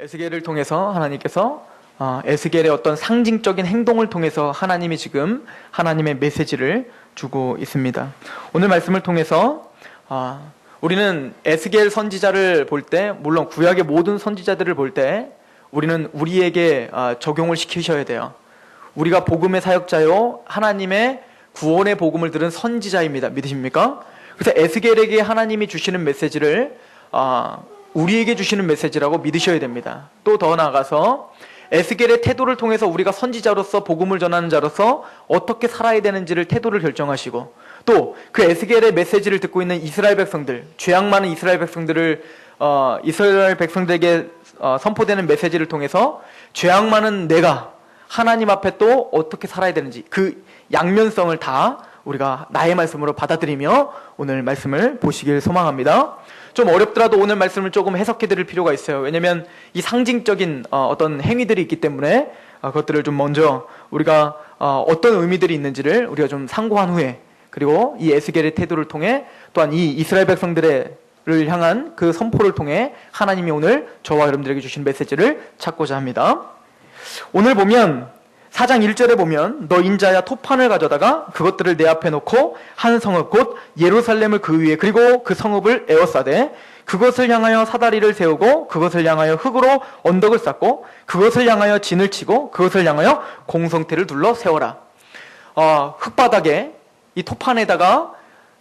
에스겔을 통해서 하나님께서 에스겔의 어떤 상징적인 행동을 통해서 하나님이 지금 하나님의 메시지를 주고 있습니다. 오늘 말씀을 통해서 우리는 에스겔 선지자를 볼 때, 물론 구약의 모든 선지자들을 볼 때 우리는 우리에게 적용을 시키셔야 돼요. 우리가 복음의 사역자요, 하나님의 구원의 복음을 들은 선지자입니다. 믿으십니까? 그래서 에스겔에게 하나님이 주시는 메시지를 우리에게 주시는 메시지라고 믿으셔야 됩니다. 또 더 나아가서 에스겔의 태도를 통해서 우리가 선지자로서 복음을 전하는 자로서 어떻게 살아야 되는지를 태도를 결정하시고, 또 그 에스겔의 메시지를 듣고 있는 이스라엘 백성들, 죄악 많은 이스라엘 백성들을 이스라엘 백성들에게 선포되는 메시지를 통해서 죄악 많은 내가 하나님 앞에 또 어떻게 살아야 되는지, 그 양면성을 다 우리가 나의 말씀으로 받아들이며 오늘 말씀을 보시길 소망합니다. 좀 어렵더라도 오늘 말씀을 조금 해석해 드릴 필요가 있어요. 왜냐면 이 상징적인 어떤 행위들이 있기 때문에 그것들을 좀 먼저 우리가 어떤 의미들이 있는지를 우리가 좀 상고한 후에, 그리고 이 에스겔의 태도를 통해 또한 이 이스라엘 백성들을 향한 그 선포를 통해 하나님이 오늘 저와 여러분들에게 주신 메시지를 찾고자 합니다. 오늘 보면 4장 1절에 보면 너 인자야 토판을 가져다가 그것들을 내 앞에 놓고 한 성읍 곧 예루살렘을 그 위에 그리고 그 성읍을 에워싸되 그것을 향하여 사다리를 세우고 그것을 향하여 흙으로 언덕을 쌓고 그것을 향하여 진을 치고 그것을 향하여 공성태를 둘러 세워라. 흙바닥에 이 토판에다가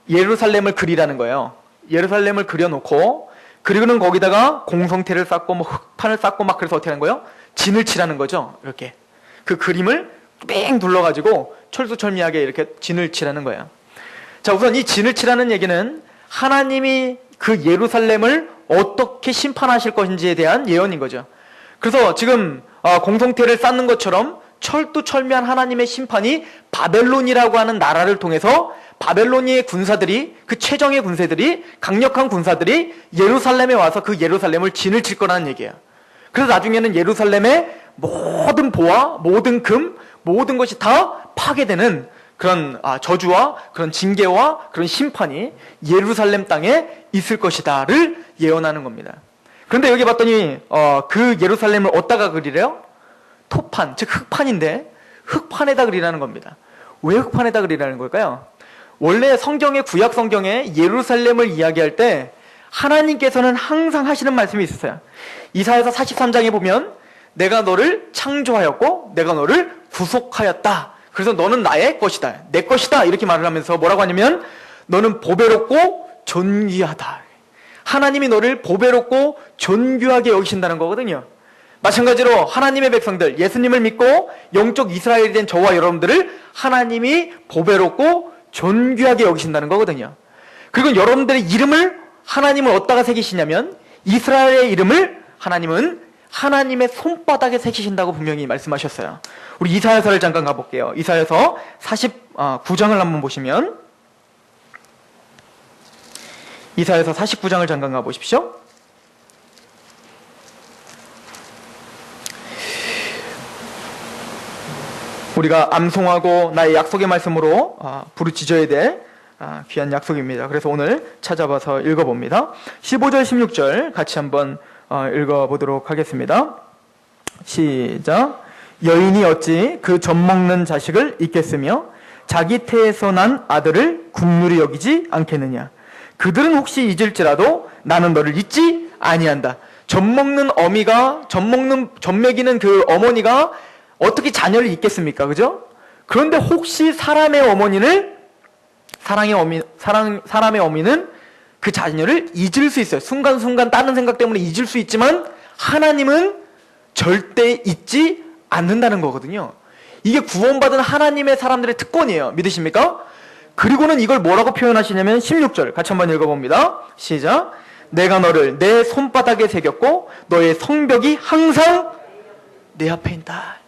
예루살렘을 그리라는 거예요. 예루살렘을 그려놓고, 그리고는 거기다가 공성태를 쌓고 뭐 흙판을 쌓고 막, 그래서 어떻게 하는 거예요? 진을 치라는 거죠. 이렇게 그 그림을 뺑 둘러가지고 철두철미하게 이렇게 진을 치라는 거예요. 자, 우선 이 진을 치라는 얘기는 하나님이 그 예루살렘을 어떻게 심판하실 것인지에 대한 예언인 거죠. 그래서 지금 공성태를 쌓는 것처럼 철두철미한 하나님의 심판이 바벨론이라고 하는 나라를 통해서 바벨론의 군사들이, 그 최정의 군사들이, 강력한 군사들이 예루살렘에 와서 그 예루살렘을 진을 칠 거라는 얘기예요. 그래서 나중에는 예루살렘의 모든 보화, 모든 금, 모든 것이 다 파괴되는 그런 저주와 그런 징계와 그런 심판이 예루살렘 땅에 있을 것이다를 예언하는 겁니다. 그런데 여기 봤더니 그 예루살렘을 어디다가 그리래요? 토판, 즉 흙판인데 흙판에다 그리라는 겁니다. 왜 흙판에다 그리라는 걸까요? 원래 성경의, 구약 성경에 예루살렘을 이야기할 때 하나님께서는 항상 하시는 말씀이 있었어요. 이사야서 43장에 보면 내가 너를 창조하였고 내가 너를 구속하였다. 그래서 너는 나의 것이다, 내 것이다, 이렇게 말을 하면서 뭐라고 하냐면 너는 보배롭고 존귀하다. 하나님이 너를 보배롭고 존귀하게 여기신다는 거거든요. 마찬가지로 하나님의 백성들, 예수님을 믿고 영적 이스라엘이 된 저와 여러분들을 하나님이 보배롭고 존귀하게 여기신다는 거거든요. 그리고 여러분들의 이름을 하나님은 어디다가 새기시냐면 이스라엘의 이름을 하나님은 하나님의 손바닥에 새기신다고 분명히 말씀하셨어요. 우리 이사야서를 잠깐 가볼게요. 이사야서 49장을 한번 보시면, 이사야서 49장을 잠깐 가보십시오. 우리가 암송하고 나의 약속의 말씀으로 부르짖어야 될 귀한 약속입니다. 그래서 오늘 찾아봐서 읽어봅니다. 15절 16절 같이 한번 읽어보도록 하겠습니다. 시작. 여인이 어찌 그 젖먹는 자식을 잊겠으며 자기 태에서 난 아들을 국률이 여기지 않겠느냐. 그들은 혹시 잊을지라도 나는 너를 잊지 아니한다. 젖먹는 어미가, 젖먹이는 그 어머니가 어떻게 자녀를 잊겠습니까? 그죠? 그런데 혹시 사람의 어머니는 그 자녀를 잊을 수 있어요. 순간순간 다른 생각 때문에 잊을 수 있지만 하나님은 절대 잊지 않는다는 거거든요. 이게 구원받은 하나님의 사람들의 특권이에요. 믿으십니까? 그리고는 이걸 뭐라고 표현하시냐면 16절 같이 한번 읽어봅니다. 시작. 내가 너를 내 손바닥에 새겼고 너의 성벽이 항상 내 앞에 있다.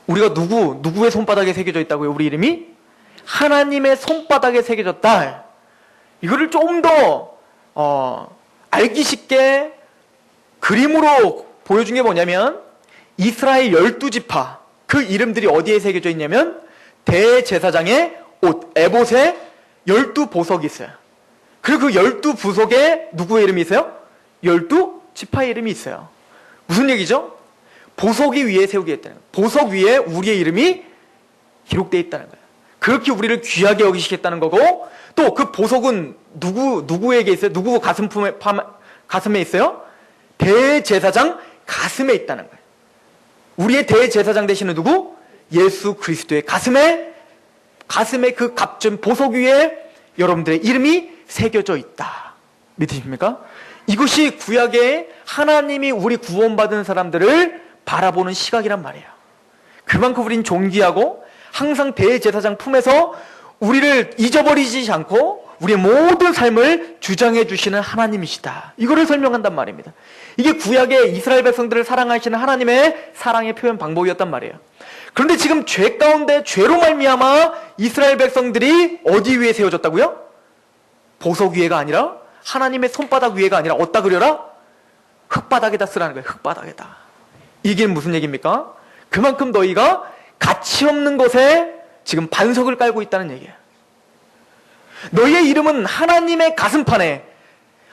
우리가 누구의 손바닥에 새겨져 있다고요? 우리 이름이? 하나님의 손바닥에 새겨졌다. 이거를 좀 더 알기 쉽게 그림으로 보여준 게 뭐냐면 이스라엘 12지파 그 이름들이 어디에 새겨져 있냐면 대제사장의 옷, 에봇에 12보석이 있어요. 그리고 그 12부속에 누구의 이름이 있어요? 12지파의 이름이 있어요. 무슨 얘기죠? 보석 위에 세우겠다는 거예요. 보석 위에 우리의 이름이 기록되어 있다는 거예요. 그렇게 우리를 귀하게 여기시겠다는 거고, 또 그 보석은 누구에게 있어요? 누구 가슴에 있어요? 대제사장 가슴에 있다는 거예요. 우리의 대제사장 되시는 누구? 예수 그리스도의 가슴에 그 값진 보석 위에 여러분들의 이름이 새겨져 있다. 믿으십니까? 이것이 구약의 하나님이 우리 구원받은 사람들을 바라보는 시각이란 말이에요. 그만큼 우린 존귀하고 항상 대제사장 품에서 우리를 잊어버리지 않고 우리의 모든 삶을 주장해 주시는 하나님이시다. 이거를 설명한단 말입니다. 이게 구약의 이스라엘 백성들을 사랑하시는 하나님의 사랑의 표현 방법이었단 말이에요. 그런데 지금 죄 가운데 죄로 말미암아 이스라엘 백성들이 어디 위에 세워졌다고요? 보석 위에가 아니라 하나님의 손바닥 위에가 아니라 어디다 그려라? 흙바닥에다 쓰라는 거예요. 흙바닥에다. 이게 무슨 얘기입니까? 그만큼 너희가 가치 없는 것에 지금 반석을 깔고 있다는 얘기예요. 너희의 이름은 하나님의 가슴판에,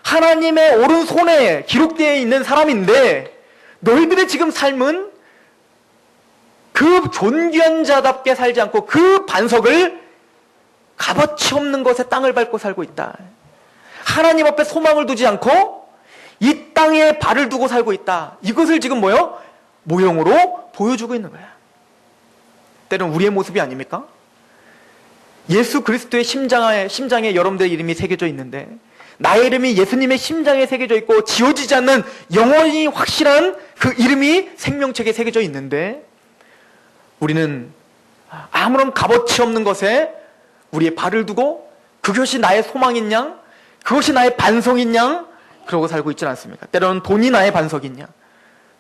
하나님의 오른손에 기록되어 있는 사람인데, 너희들의 지금 삶은 그 존귀한 자답게 살지 않고 그 반석을 값어치 없는 것에 땅을 밟고 살고 있다. 하나님 앞에 소망을 두지 않고 이 땅에 발을 두고 살고 있다. 이것을 지금 뭐요? 모형으로 보여주고 있는 거야. 때로는 우리의 모습이 아닙니까? 예수 그리스도의 심장에 여러분들의 이름이 새겨져 있는데, 나의 이름이 예수님의 심장에 새겨져 있고 지워지지 않는 영원히 확실한 그 이름이 생명책에 새겨져 있는데, 우리는 아무런 값어치 없는 것에 우리의 발을 두고 그것이 나의 소망인 양, 그것이 나의 반석인 양 그러고 살고 있지 않습니까? 때로는 돈이 나의 반석인 양,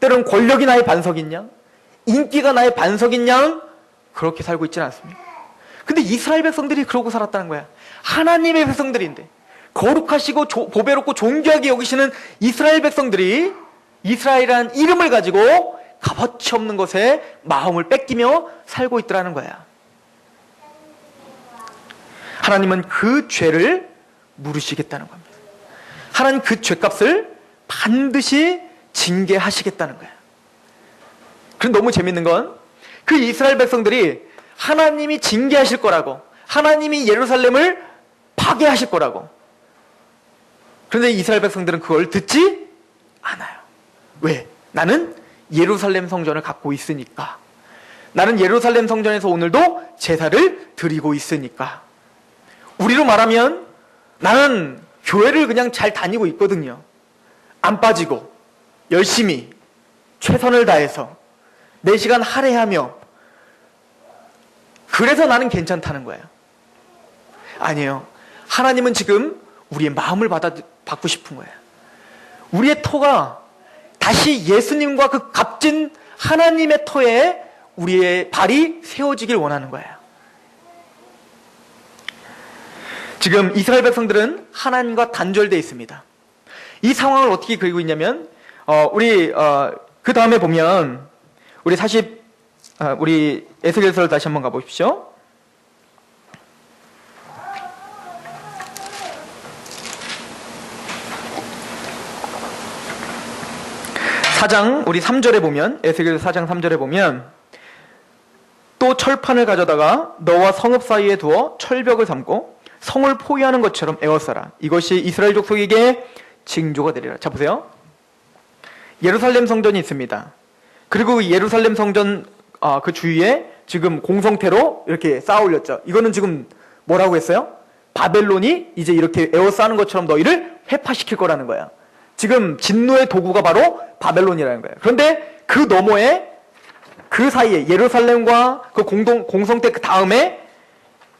때로는 권력이 나의 반석인 양, 인기가 나의 반석인 양 그렇게 살고 있지 않습니까? 근데 이스라엘 백성들이 그러고 살았다는 거야. 하나님의 백성들인데, 거룩하시고 보배롭고 존귀하게 여기시는 이스라엘 백성들이 이스라엘이라는 이름을 가지고 값어치 없는 것에 마음을 뺏기며 살고 있더라는 거야. 하나님은 그 죄를 물으시겠다는 겁니다. 하나님 그 죄값을 반드시 징계하시겠다는 거야. 그런데 너무 재밌는 건 그 이스라엘 백성들이 하나님이 징계하실 거라고, 하나님이 예루살렘을 파괴하실 거라고, 그런데 이스라엘 백성들은 그걸 듣지 않아요. 왜? 나는 예루살렘 성전을 갖고 있으니까. 나는 예루살렘 성전에서 오늘도 제사를 드리고 있으니까. 우리로 말하면 나는 교회를 그냥 잘 다니고 있거든요. 안 빠지고 열심히 최선을 다해서 내 시간 할애하며, 그래서 나는 괜찮다는 거예요. 아니에요. 하나님은 지금 우리의 마음을 받고 싶은 거예요. 우리의 터가 다시 예수님과 그 값진 하나님의 터에 우리의 발이 세워지길 원하는 거예요. 지금 이스라엘 백성들은 하나님과 단절되어 있습니다. 이 상황을 어떻게 그리고 있냐면, 그 다음에 보면, 우리 에스겔서를 다시 한번 가보십시오. 우리 3절에 보면, 에스겔 4장 3절에 보면, 또 철판을 가져다가 너와 성읍 사이에 두어 철벽을 삼고 성을 포위하는 것처럼 에워싸라. 이것이 이스라엘 족속에게 징조가 되리라. 자, 보세요. 예루살렘 성전이 있습니다. 그리고 예루살렘 성전 그 주위에 지금 공성태로 이렇게 쌓아 올렸죠. 이거는 지금 뭐라고 했어요? 바벨론이 이제 이렇게 에워싸는 것처럼 너희를 회파시킬 거라는 거야. 지금 진노의 도구가 바로 바벨론이라는 거예요. 그런데 그 너머에, 그 사이에 예루살렘과 그 공성태 그 다음에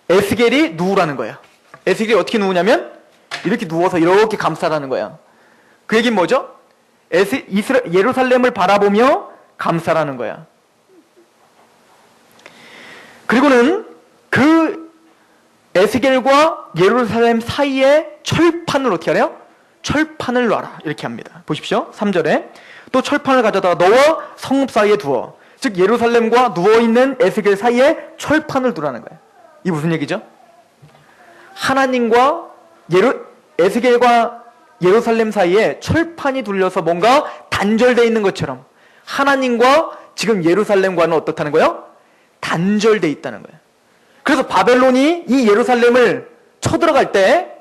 에스겔이 누우라는 거야. 에스겔이 어떻게 누우냐면 이렇게 누워서 이렇게 감싸라는 거야. 그 얘기는 뭐죠? 예루살렘을 바라보며 감싸라는 거야. 그리고는 그 에스겔과 예루살렘 사이에 철판을 어떻게 하래요? 철판을 놔라. 이렇게 합니다. 보십시오. 3절에 또 철판을 가져다가 너와 성읍 사이에 두어. 즉 예루살렘과 누워있는 에스겔 사이에 철판을 두라는 거예요. 이게 무슨 얘기죠? 하나님과 에스겔과 예루살렘 사이에 철판이 둘려서 뭔가 단절되어 있는 것처럼, 하나님과 지금 예루살렘과는 어떻다는 거예요? 단절돼 있다는 거예요. 그래서 바벨론이 이 예루살렘을 쳐들어갈 때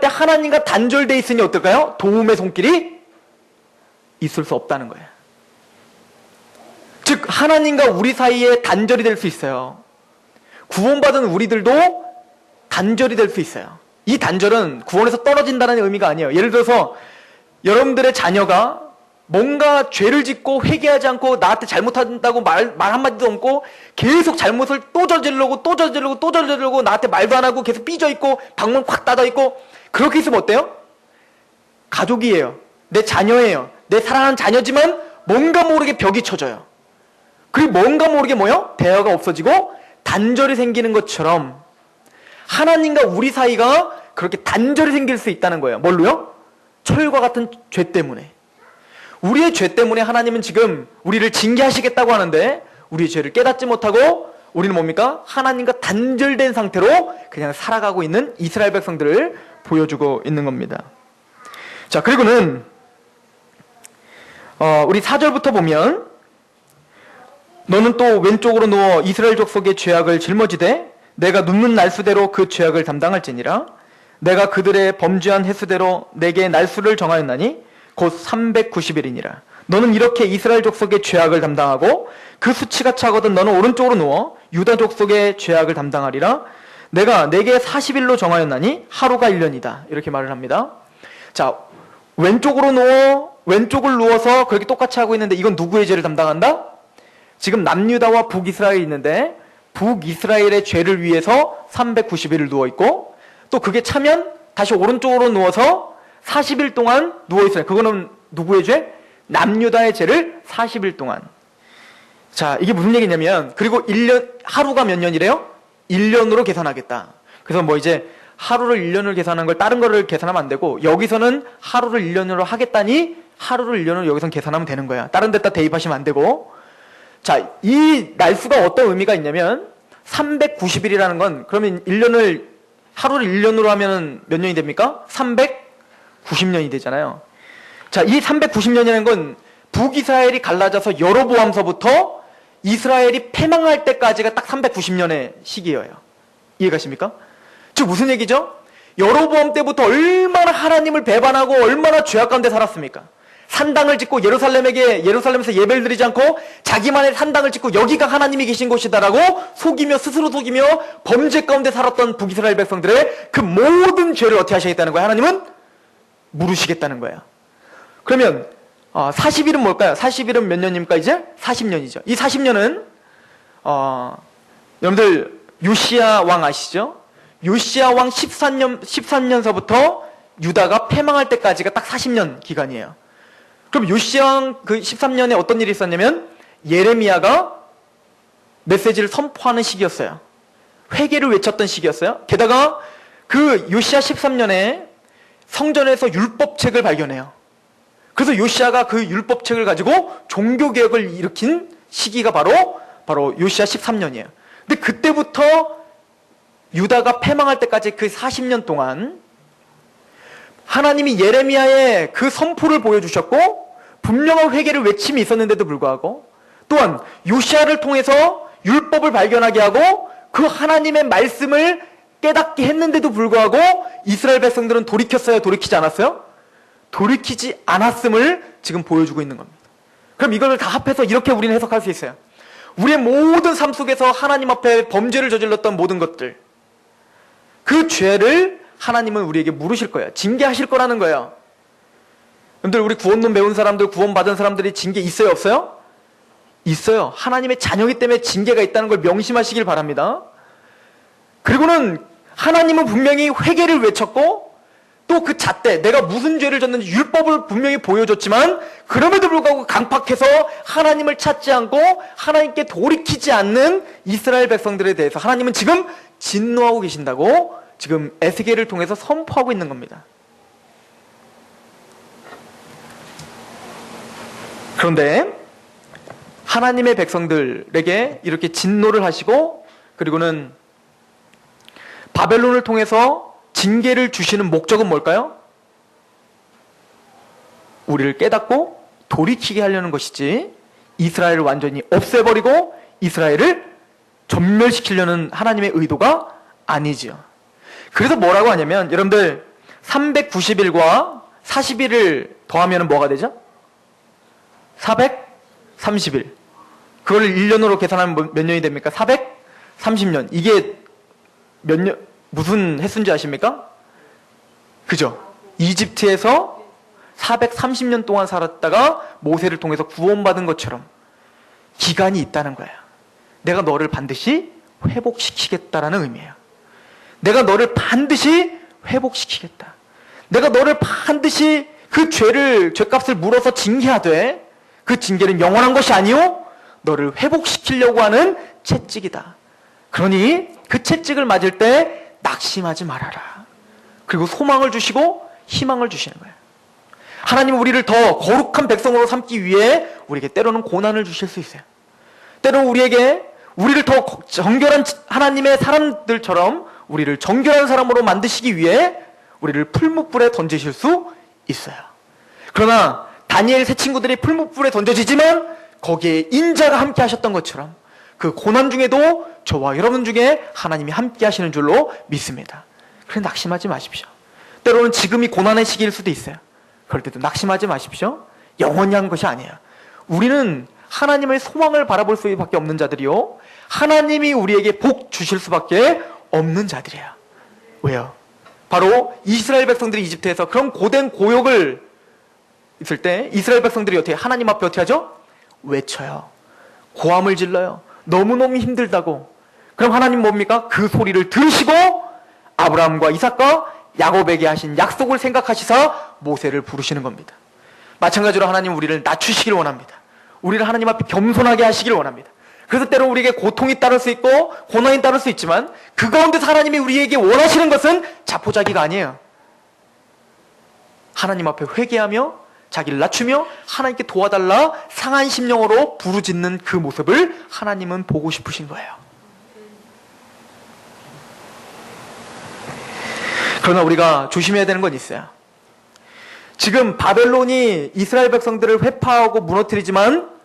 하나님과 단절돼 있으니 어떨까요? 도움의 손길이 있을 수 없다는 거예요. 즉 하나님과 우리 사이에 단절이 될 수 있어요. 구원받은 우리들도 단절이 될 수 있어요. 이 단절은 구원에서 떨어진다는 의미가 아니에요. 예를 들어서 여러분들의 자녀가 뭔가 죄를 짓고 회개하지 않고 나한테 잘못한다고 말 한마디도 없고 계속 잘못을 또 저지르고 나한테 말도 안 하고 계속 삐져있고 방문 확 닫아있고 그렇게 있으면 어때요? 가족이에요. 내 자녀예요. 내 사랑하는 자녀지만 뭔가 모르게 벽이 쳐져요. 그리고 뭔가 모르게 뭐요? 대화가 없어지고 단절이 생기는 것처럼 하나님과 우리 사이가 그렇게 단절이 생길 수 있다는 거예요. 뭘로요? 철과 같은 죄 때문에. 우리의 죄 때문에 하나님은 지금 우리를 징계하시겠다고 하는데 우리의 죄를 깨닫지 못하고 우리는 뭡니까? 하나님과 단절된 상태로 그냥 살아가고 있는 이스라엘 백성들을 보여주고 있는 겁니다. 자, 그리고는 우리 4절부터 보면 너는 또 왼쪽으로 누워 이스라엘 족속의 죄악을 짊어지되 내가 눕는 날수대로 그 죄악을 담당할지니라. 내가 그들의 범죄한 횟수대로 내게 날수를 정하였나니 곧 390일이니라. 너는 이렇게 이스라엘 족속의 죄악을 담당하고 그 수치가 차거든 너는 오른쪽으로 누워 유다 족속의 죄악을 담당하리라. 내가 내게 40일로 정하였나니 하루가 1년이다. 이렇게 말을 합니다. 자, 왼쪽을 누워서 그렇게 똑같이 하고 있는데 이건 누구의 죄를 담당한다? 지금 남유다와 북이스라엘이 있는데 북이스라엘의 죄를 위해서 390일을 누워있고 또 그게 차면 다시 오른쪽으로 누워서 40일 동안 누워있어요. 그거는 누구의 죄? 남유다의 죄를 40일 동안. 자, 이게 무슨 얘기냐면 그리고 1년, 하루가 몇 년이래요? 1년으로 계산하겠다. 그래서 뭐 이제 하루를 1년으로 계산한 걸 다른 거를 계산하면 안 되고 여기서는 하루를 1년으로 하겠다니 하루를 1년으로 여기선 계산하면 되는 거야. 다른 데다 대입하시면 안 되고. 자, 이 날수가 어떤 의미가 있냐면 390일이라는 건 그러면 1년을 하루를 1년으로 하면 몇 년이 됩니까? 390년이 되잖아요. 자, 이 390년이라는 건 북이스라엘이 갈라져서 여로보암서부터 이스라엘이 패망할 때까지가 딱 390년의 시기예요. 이해가십니까? 즉 무슨 얘기죠? 여로보암 때부터 얼마나 하나님을 배반하고 얼마나 죄악 가운데 살았습니까? 산당을 짓고 예루살렘에서 예배를 드리지 않고 자기만의 산당을 짓고 여기가 하나님이 계신 곳이다라고 스스로 속이며 범죄 가운데 살았던 북이스라엘 백성들의 그 모든 죄를 어떻게 하시겠다는 거예요? 하나님은 물으시겠다는 거예요. 그러면 40일은 뭘까요? 40일은 몇 년입니까 이제? 40년이죠. 이 40년은 여러분들 요시야 왕 아시죠? 요시야 왕 13년서부터 유다가 패망할 때까지가 딱 40년 기간이에요. 그럼 요시야 왕 그 13년에 어떤 일이 있었냐면 예레미야가 메시지를 선포하는 시기였어요. 회개를 외쳤던 시기였어요. 게다가 그 요시야 13년에 성전에서 율법책을 발견해요. 그래서 요시야가 그 율법책을 가지고 종교개혁을 일으킨 시기가 바로 요시야 13년이에요. 근데 그때부터 유다가 패망할 때까지 그 40년 동안 하나님이 예레미야의 그 선포를 보여주셨고 분명한 회개를 외침이 있었는데도 불구하고 또한 요시야를 통해서 율법을 발견하게 하고 그 하나님의 말씀을 깨닫게 했는데도 불구하고 이스라엘 백성들은 돌이켰어요? 돌이키지 않았어요? 돌이키지 않았음을 지금 보여주고 있는 겁니다. 그럼 이걸 다 합해서 이렇게 우리는 해석할 수 있어요. 우리의 모든 삶 속에서 하나님 앞에 범죄를 저질렀던 모든 것들 그 죄를 하나님은 우리에게 물으실 거예요. 징계하실 거라는 거예요. 여러분들 우리 구원론 배운 사람들 구원받은 사람들이 징계 있어요 없어요? 있어요. 하나님의 자녀이기 때문에 징계가 있다는 걸 명심하시길 바랍니다. 그리고는 하나님은 분명히 회개를 외쳤고 또 그 잣대 내가 무슨 죄를 졌는지 율법을 분명히 보여줬지만 그럼에도 불구하고 강팍해서 하나님을 찾지 않고 하나님께 돌이키지 않는 이스라엘 백성들에 대해서 하나님은 지금 진노하고 계신다고 지금 에스겔을 통해서 선포하고 있는 겁니다. 그런데 하나님의 백성들에게 이렇게 진노를 하시고 그리고는 바벨론을 통해서 징계를 주시는 목적은 뭘까요? 우리를 깨닫고 돌이키게 하려는 것이지 이스라엘을 완전히 없애버리고 이스라엘을 전멸시키려는 하나님의 의도가 아니지요. 그래서 뭐라고 하냐면 여러분들 390일과 40일을 더하면 뭐가 되죠? 430일. 그걸 1년으로 계산하면 몇 년이 됩니까? 430년. 이게 몇 년, 무슨 횟수인지 아십니까? 그죠? 이집트에서 430년 동안 살았다가 모세를 통해서 구원받은 것처럼 기간이 있다는 거예요. 내가 너를 반드시 회복시키겠다라는 의미예요. 내가 너를 반드시 회복시키겠다. 내가 너를 반드시 그 죄값을 물어서 징계하되 그 징계는 영원한 것이 아니요 너를 회복시키려고 하는 채찍이다. 그러니 그 채찍을 맞을 때 낙심하지 말아라. 그리고 소망을 주시고 희망을 주시는 거예요. 하나님은 우리를 더 거룩한 백성으로 삼기 위해 우리에게 때로는 고난을 주실 수 있어요. 때로는 우리를 더 정결한 하나님의 사람들처럼 우리를 정결한 사람으로 만드시기 위해 우리를 풀무불에 던지실 수 있어요. 그러나 다니엘 세 친구들이 풀무불에 던져지지만 거기에 인자가 함께 하셨던 것처럼 그 고난 중에도 저와 여러분 중에 하나님이 함께 하시는 줄로 믿습니다. 그래 낙심하지 마십시오. 때로는 지금이 고난의 시기일 수도 있어요. 그럴 때도 낙심하지 마십시오. 영원히 한 것이 아니에요. 우리는 하나님의 소망을 바라볼 수밖에 없는 자들이요 하나님이 우리에게 복 주실 수밖에 없는 자들이에요. 왜요? 바로 이스라엘 백성들이 이집트에서 그런 고된 고역을 있을 때 이스라엘 백성들이 하나님 앞에 어떻게 하죠? 외쳐요. 고함을 질러요. 너무너무 힘들다고. 그럼 하나님 뭡니까? 그 소리를 들으시고 아브라함과 이삭과 야곱에게 하신 약속을 생각하시사 모세를 부르시는 겁니다. 마찬가지로 하나님 우리를 낮추시길 원합니다. 우리를 하나님 앞에 겸손하게 하시길 원합니다. 그래서 때로 우리에게 고통이 따를 수 있고 고난이 따를 수 있지만 그 가운데서 하나님이 우리에게 원하시는 것은 자포자기가 아니에요. 하나님 앞에 회개하며 자기를 낮추며 하나님께 도와달라 상한 심령으로 부르짖는 그 모습을 하나님은 보고 싶으신 거예요. 그러나 우리가 조심해야 되는 건 있어요. 지금 바벨론이 이스라엘 백성들을 회파하고 무너뜨리지만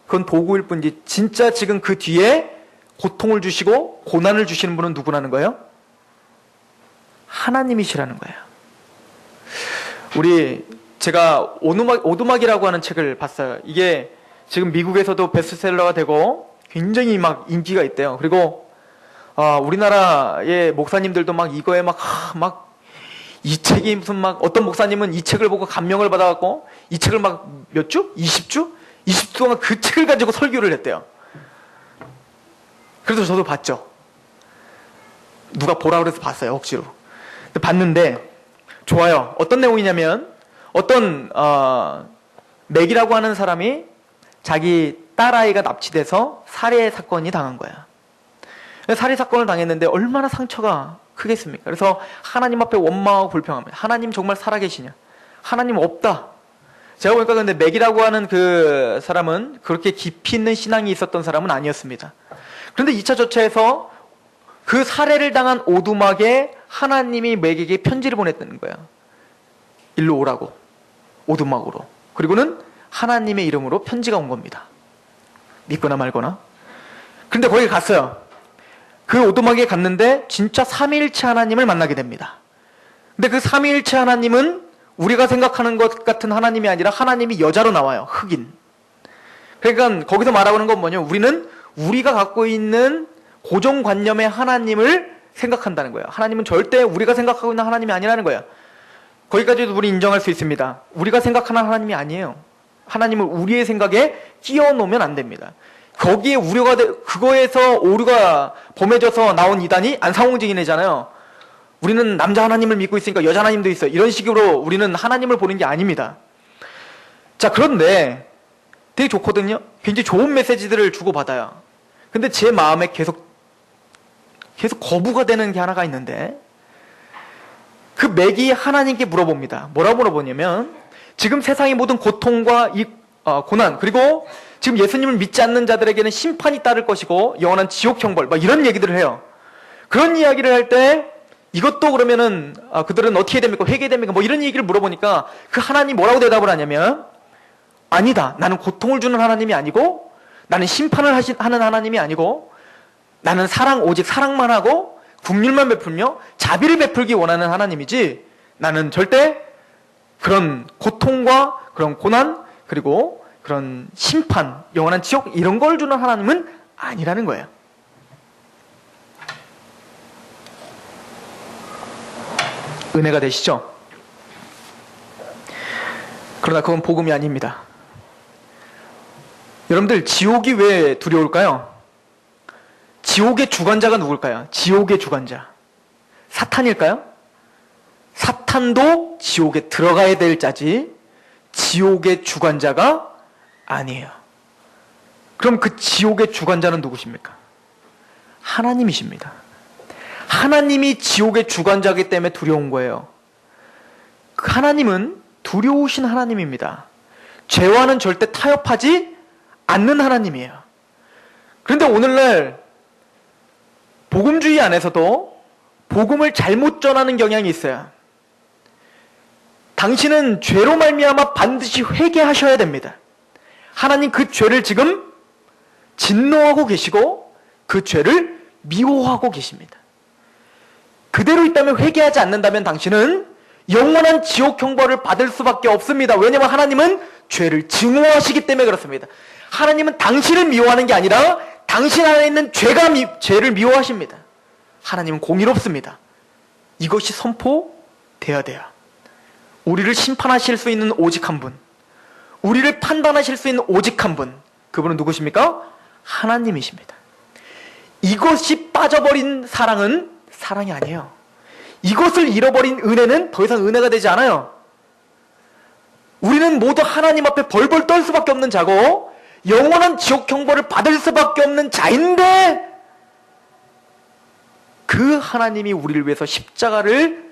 그건 도구일 뿐이지 진짜 지금 그 뒤에 고통을 주시고 고난을 주시는 분은 누구라는 거예요? 하나님이시라는 거예요. 제가 오두막이라고 하는 책을 봤어요. 이게 지금 미국에서도 베스트셀러가 되고 굉장히 막 인기가 있대요. 그리고 우리나라의 목사님들도 막 이거에 이 책이 무슨 어떤 목사님은 이 책을 보고 감명을 받아갖고 이 책을 몇 주? 20주? 20주 동안 그 책을 가지고 설교를 했대요. 그래서 저도 봤죠. 누가 보라 그래서 봤어요. 억지로. 근데 봤는데 좋아요. 어떤 내용이냐면 어떤 맥이라고 하는 사람이 자기 딸아이가 납치돼서 살해 사건이 당한 거야. 살해 사건을 당했는데 얼마나 상처가 크겠습니까? 그래서 하나님 앞에 원망하고 불평합니다. 하나님 정말 살아계시냐? 하나님 없다. 제가 보니까 근데 맥이라고 하는 그 사람은 그렇게 깊이 있는 신앙이 있었던 사람은 아니었습니다. 그런데 2차 저체에서 그 살해를 당한 오두막에 하나님이 맥에게 편지를 보냈다는 거예요. 일로 오라고. 오두막으로. 그리고는 하나님의 이름으로 편지가 온 겁니다. 믿거나 말거나. 그런데 거기 갔어요. 그 오두막에 갔는데 진짜 삼위일체 하나님을 만나게 됩니다. 근데 그 삼위일체 하나님은 우리가 생각하는 것 같은 하나님이 아니라 하나님이 여자로 나와요. 흑인. 그러니까 거기서 말하는 건 뭐냐면 우리는 우리가 갖고 있는 고정관념의 하나님을 생각한다는 거예요. 하나님은 절대 우리가 생각하고 있는 하나님이 아니라는 거예요. 거기까지도 우리 인정할 수 있습니다. 우리가 생각하는 하나님이 아니에요. 하나님을 우리의 생각에 끼워 놓으면 안 됩니다. 거기에 그거에서 오류가 범해져서 나온 이단이 안상홍증인이잖아요. 우리는 남자 하나님을 믿고 있으니까 여자 하나님도 있어요. 이런 식으로 우리는 하나님을 보는 게 아닙니다. 자, 그런데 되게 좋거든요. 굉장히 좋은 메시지들을 주고받아요. 근데 제 마음에 계속 거부가 되는 게 하나가 있는데 그 맥이 하나님께 물어봅니다. 뭐라고 물어보냐면 지금 세상의 모든 고통과 고난 그리고 지금 예수님을 믿지 않는 자들에게는 심판이 따를 것이고 영원한 지옥 형벌 이런 얘기들을 해요. 그런 이야기를 할 때 이것도 그러면은 그들은 어떻게 됩니까? 회개됩니까? 이런 얘기를 물어보니까 그 하나님 뭐라고 대답을 하냐면 아니다. 나는 고통을 주는 하나님이 아니고, 나는 심판을 하는 하나님이 아니고, 나는 오직 사랑만 하고 긍휼만 베풀며 자비를 베풀기 원하는 하나님이지, 나는 절대 그런 고통과 그런 고난, 그리고 그런 심판, 영원한 지옥, 이런 걸 주는 하나님은 아니라는 거예요. 은혜가 되시죠? 그러나 그건 복음이 아닙니다. 여러분들, 지옥이 왜 두려울까요? 지옥의 주관자가 누굴까요? 지옥의 주관자 사탄일까요? 사탄도 지옥에 들어가야 될 자지 지옥의 주관자가 아니에요. 그럼 그 지옥의 주관자는 누구십니까? 하나님이십니다. 하나님이 지옥의 주관자이기 때문에 두려운 거예요. 하나님은 두려우신 하나님입니다. 죄와는 절대 타협하지 않는 하나님이에요. 그런데 오늘날 복음주의 안에서도 복음을 잘못 전하는 경향이 있어요. 당신은 죄로 말미암아 반드시 회개하셔야 됩니다. 하나님 그 죄를 지금 진노하고 계시고 그 죄를 미워하고 계십니다. 그대로 있다면, 회개하지 않는다면 당신은 영원한 지옥 형벌을 받을 수밖에 없습니다. 왜냐하면 하나님은 죄를 증오하시기 때문에 그렇습니다. 하나님은 당신을 미워하는 게 아니라 당신 안에 있는 죄를 미워하십니다. 하나님은 공의롭습니다. 이것이 선포되어야 돼요. 우리를 심판하실 수 있는 오직 한 분, 우리를 판단하실 수 있는 오직 한 분, 그분은 누구십니까? 하나님이십니다. 이것이 빠져버린 사랑은 사랑이 아니에요. 이것을 잃어버린 은혜는 더 이상 은혜가 되지 않아요. 우리는 모두 하나님 앞에 벌벌 떨 수밖에 없는 자고 영원한 지옥 형벌을 받을 수밖에 없는 자인데, 그 하나님이 우리를 위해서 십자가를,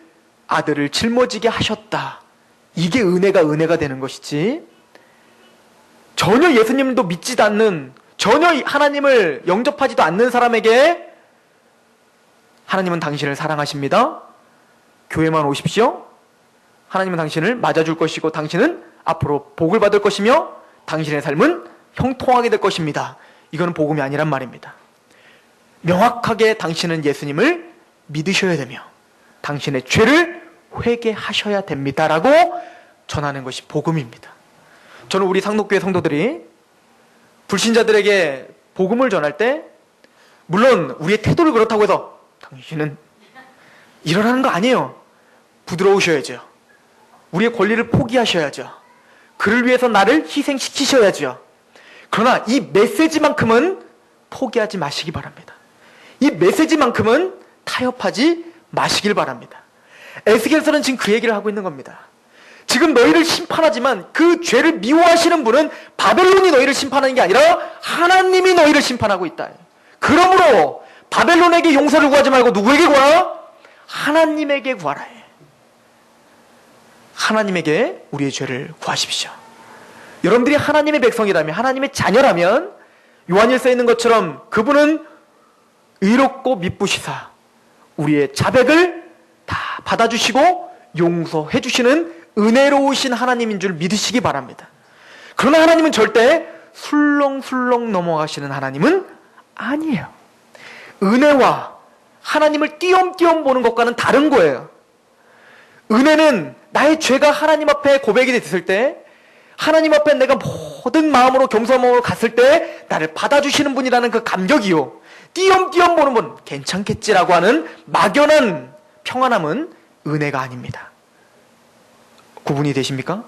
아들을 짊어지게 하셨다. 이게 은혜가 되는 것이지, 전혀 예수님도 믿지도 않는, 전혀 하나님을 영접하지도 않는 사람에게 하나님은 당신을 사랑하십니다. 교회만 오십시오. 하나님은 당신을 맞아줄 것이고 당신은 앞으로 복을 받을 것이며 당신의 삶은 형통하게 될 것입니다. 이거는 복음이 아니란 말입니다. 명확하게 당신은 예수님을 믿으셔야 되며 당신의 죄를 회개하셔야 됩니다라고 전하는 것이 복음입니다. 저는 우리 상록교회 성도들이 불신자들에게 복음을 전할 때, 물론 우리의 태도를 그렇다고 해서 당신은 일어나는 거 아니에요. 부드러우셔야죠. 우리의 권리를 포기하셔야죠. 그를 위해서 나를 희생시키셔야죠. 그러나 이 메시지만큼은 포기하지 마시기 바랍니다. 이 메시지만큼은 타협하지 마시길 바랍니다. 에스겔서는 지금 그 얘기를 하고 있는 겁니다. 지금 너희를 심판하지만 그 죄를 미워하시는 분은 바벨론이 너희를 심판하는 게 아니라 하나님이 너희를 심판하고 있다. 그러므로 바벨론에게 용서를 구하지 말고 누구에게 구하라? 하나님에게 구하라. 하나님에게 우리의 죄를 구하십시오. 여러분들이 하나님의 백성이라면, 하나님의 자녀라면 요한일서에 있는 것처럼 그분은 의롭고 미쁘시사 우리의 자백을 다 받아주시고 용서해 주시는 은혜로우신 하나님인 줄 믿으시기 바랍니다. 그러나 하나님은 절대 술렁술렁 넘어가시는 하나님은 아니에요. 은혜와 하나님을 띄엄띄엄 보는 것과는 다른 거예요. 은혜는 나의 죄가 하나님 앞에 고백이 됐을 때, 하나님 앞에 내가 모든 마음으로 겸손한 마음으로 갔을 때 나를 받아주시는 분이라는 그 감격이요, 띄엄띄엄 보는 분, 괜찮겠지라고 하는 막연한 평안함은 은혜가 아닙니다. 구분이 되십니까?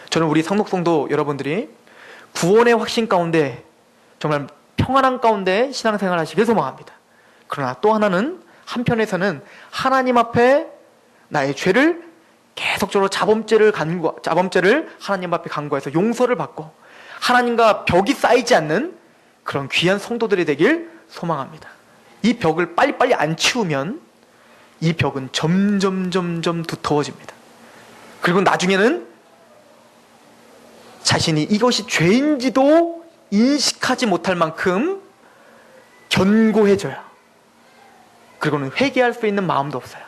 저는 우리 상록성도 여러분들이 구원의 확신 가운데 정말 평안한 가운데 신앙생활 하시길 소망합니다. 그러나 또 하나는, 한편에서는 하나님 앞에 나의 죄를 계속적으로 자범죄를 하나님 앞에 간구해서 용서를 받고 하나님과 벽이 쌓이지 않는 그런 귀한 성도들이 되길 소망합니다. 이 벽을 빨리빨리 안 치우면 이 벽은 점점 두터워집니다. 그리고 나중에는 자신이 이것이 죄인지도 인식하지 못할 만큼 견고해져요. 그리고는 회개할 수 있는 마음도 없어요.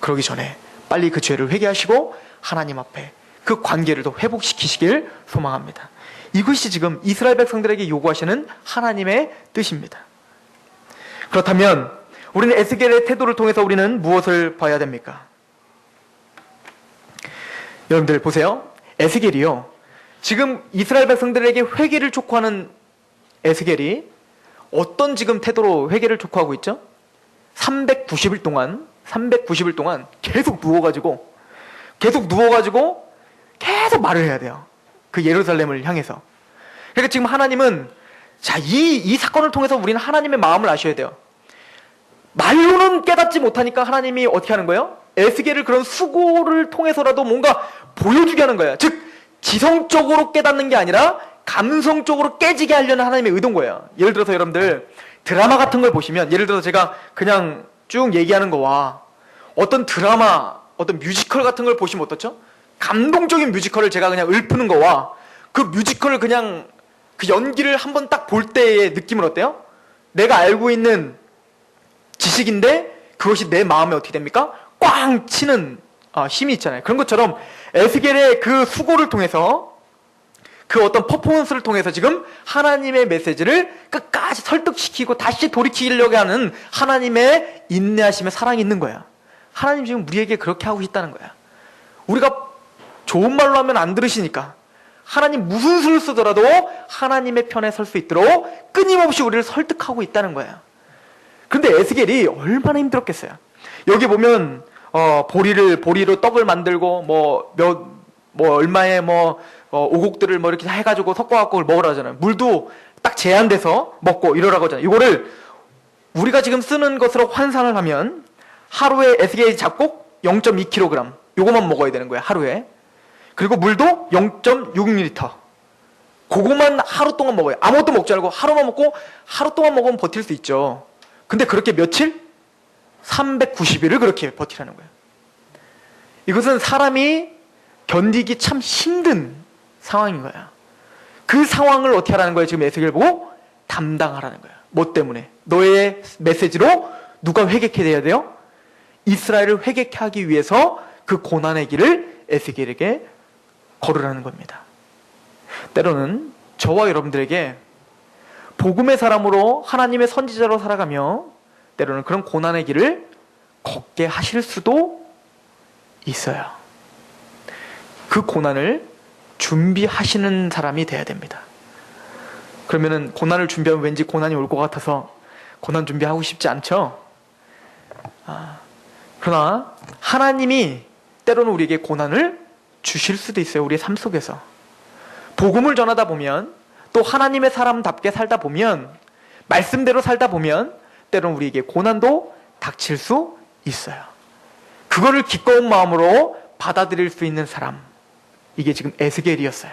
그러기 전에 빨리 그 죄를 회개하시고 하나님 앞에 그 관계를 더 회복시키시길 소망합니다. 이것이 지금 이스라엘 백성들에게 요구하시는 하나님의 뜻입니다. 그렇다면 우리는 에스겔의 태도를 통해서 우리는 무엇을 봐야 됩니까? 여러분들 보세요. 에스겔이요, 지금 이스라엘 백성들에게 회개를 촉구하는 에스겔이 어떤 지금 태도로 회개를 촉구하고 있죠? 390일 동안 계속 누워가지고 계속 말을 해야 돼요. 그 예루살렘을 향해서. 그러니까 지금 하나님은, 자, 이 사건을 통해서 우리는 하나님의 마음을 아셔야 돼요. 말로는 깨닫지 못하니까 하나님이 어떻게 하는 거예요? 에스겔을 그런 수고를 통해서라도 뭔가 보여주게 하는 거예요. 즉, 지성적으로 깨닫는 게 아니라 감성적으로 깨지게 하려는 하나님의 의도인 거예요. 예를 들어서 여러분들 드라마 같은 걸 보시면, 예를 들어서 제가 그냥 쭉 얘기하는 거와 어떤 드라마, 어떤 뮤지컬 같은 걸 보시면 어떻죠? 감동적인 뮤지컬을 제가 그냥 읊는 거와 그 뮤지컬을 그냥 그 연기를 한번 딱 볼 때의 느낌은 어때요? 내가 알고 있는 지식인데 그것이 내 마음에 어떻게 됩니까? 꽝 치는 힘이 있잖아요. 그런 것처럼 에스겔의 그 수고를 통해서, 그 어떤 퍼포먼스를 통해서 지금 하나님의 메시지를 끝까지 설득시키고 다시 돌이키려고 하는 하나님의 인내하심의 사랑이 있는 거야. 하나님 지금 우리에게 그렇게 하고 있다는 거야. 우리가 좋은 말로 하면 안 들으시니까 하나님 무슨 수를 쓰더라도 하나님의 편에 설 수 있도록 끊임없이 우리를 설득하고 있다는 거야. 그런데 에스겔이 얼마나 힘들었겠어요. 여기 보면 보리로 떡을 만들고 얼마의 오곡들을 이렇게 해가지고 섞어갖고 먹으라 하잖아요. 물도 딱 제한돼서 먹고 이러라고 하잖아요. 이거를 우리가 지금 쓰는 것으로 환산을 하면 하루에 에스겔이 잡곡 0.2kg 요거만 먹어야 되는 거야, 하루에. 그리고 물도 0.6L. 그거만 하루 동안 먹어요. 아무것도 먹지 않고 하루만 먹고, 하루 동안 먹으면 버틸 수 있죠. 근데 그렇게 며칠? 390일을 그렇게 버티라는 거예요. 이것은 사람이 견디기 참 힘든 상황인 거야. 그 상황을 어떻게 하라는 거예요? 지금 에스겔 보고 담당하라는 거야. 뭐 때문에? 너의 메시지로 누가 회개케 돼야 돼요? 이스라엘을 회개케 하기 위해서 그 고난의 길을 에스겔에게 걸으라는 겁니다. 때로는 저와 여러분들에게 복음의 사람으로 하나님의 선지자로 살아가며 때로는 그런 고난의 길을 걷게 하실 수도 있어요. 그 고난을 준비하시는 사람이 돼야 됩니다. 그러면은 고난을 준비하면 왠지 고난이 올 것 같아서 고난 준비하고 싶지 않죠? 그러나 하나님이 때로는 우리에게 고난을 주실 수도 있어요. 우리의 삶 속에서. 복음을 전하다 보면, 또 하나님의 사람답게 살다 보면, 말씀대로 살다 보면 때로는 우리에게 고난도 닥칠 수 있어요. 그거를 기꺼운 마음으로 받아들일 수 있는 사람, 이게 지금 에스겔이었어요.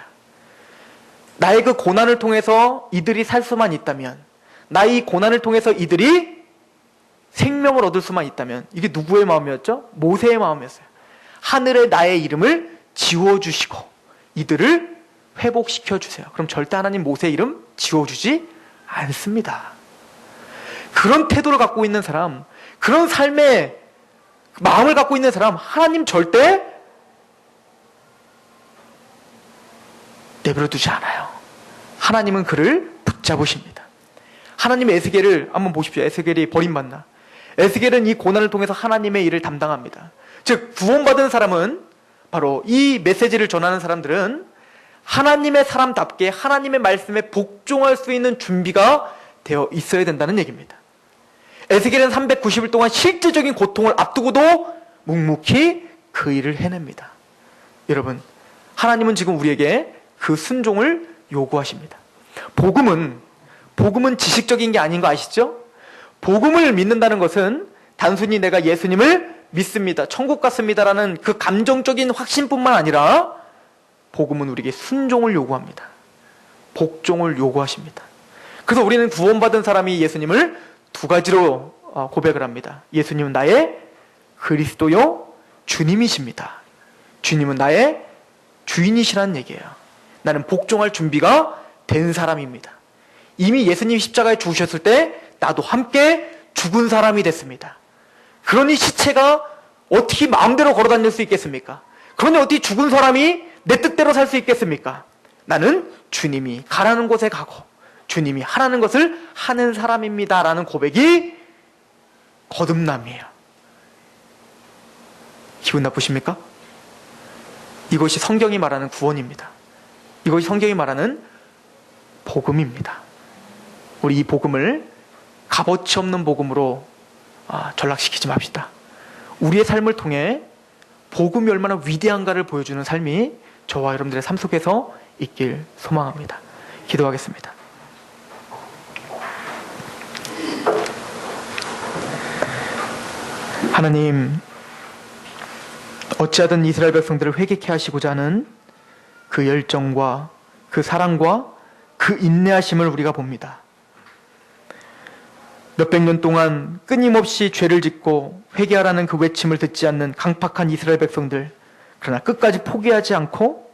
나의 그 고난을 통해서 이들이 살 수만 있다면, 나의 고난을 통해서 이들이 생명을 얻을 수만 있다면, 이게 누구의 마음이었죠? 모세의 마음이었어요. 하늘에 나의 이름을 지워주시고 이들을 회복시켜주세요. 그럼 절대 하나님 모세의 이름 지워주지 않습니다. 그런 태도를 갖고 있는 사람, 그런 삶의 마음을 갖고 있는 사람, 하나님 절대 내버려두지 않아요. 하나님은 그를 붙잡으십니다. 하나님 에스겔을 한번 보십시오. 에스겔이 버림받나. 에스겔은 이 고난을 통해서 하나님의 일을 담당합니다. 즉 구원받은 사람은, 바로 이 메시지를 전하는 사람들은 하나님의 사람답게 하나님의 말씀에 복종할 수 있는 준비가 되어 있어야 된다는 얘기입니다. 에스겔은 390일 동안 실제적인 고통을 앞두고도 묵묵히 그 일을 해냅니다. 여러분, 하나님은 지금 우리에게 그 순종을 요구하십니다. 복음은 지식적인 게 아닌 거 아시죠? 복음을 믿는다는 것은 단순히 내가 예수님을 믿습니다, 천국 갔습니다라는 그 감정적인 확신뿐만 아니라 복음은 우리에게 순종을 요구합니다. 복종을 요구하십니다. 그래서 우리는 구원받은 사람이 예수님을 두 가지로 고백을 합니다. 예수님은 나의 그리스도요 주님이십니다. 주님은 나의 주인이시라는 얘기예요. 나는 복종할 준비가 된 사람입니다. 이미 예수님이 십자가에 죽으셨을 때 나도 함께 죽은 사람이 됐습니다. 그러니 시체가 어떻게 마음대로 걸어다닐 수 있겠습니까? 그러니 어떻게 죽은 사람이 내 뜻대로 살 수 있겠습니까? 나는 주님이 가라는 곳에 가고 주님이 하라는 것을 하는 사람입니다 라는 고백이 거듭남이에요. 기분 나쁘십니까? 이것이 성경이 말하는 구원입니다. 이것이 성경이 말하는 복음입니다. 우리 이 복음을 값어치 없는 복음으로 전락시키지 맙시다. 우리의 삶을 통해 복음이 얼마나 위대한가를 보여주는 삶이 저와 여러분들의 삶 속에서 있길 소망합니다. 기도하겠습니다. 하나님, 어찌하든 이스라엘 백성들을 회개케 하시고자 하는 그 열정과 그 사랑과 그 인내하심을 우리가 봅니다. 몇백 년 동안 끊임없이 죄를 짓고 회개하라는 그 외침을 듣지 않는 강팍한 이스라엘 백성들, 그러나 끝까지 포기하지 않고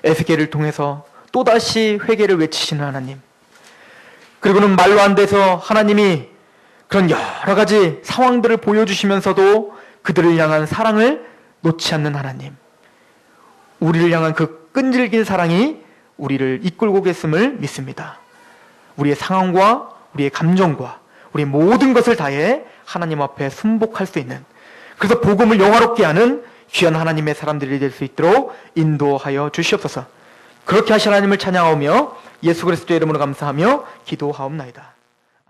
에스겔을 통해서 또다시 회개를 외치시는 하나님, 그리고는 말로 안 돼서 하나님이 그런 여러 가지 상황들을 보여주시면서도 그들을 향한 사랑을 놓지 않는 하나님, 우리를 향한 그 끈질긴 사랑이 우리를 이끌고 계심을 믿습니다. 우리의 상황과 우리의 감정과 우리의 모든 것을 다해 하나님 앞에 순복할 수 있는, 그래서 복음을 영화롭게 하는 귀한 하나님의 사람들이 될 수 있도록 인도하여 주시옵소서. 그렇게 하신 하나님을 찬양하오며 예수 그리스도의 이름으로 감사하며 기도하옵나이다.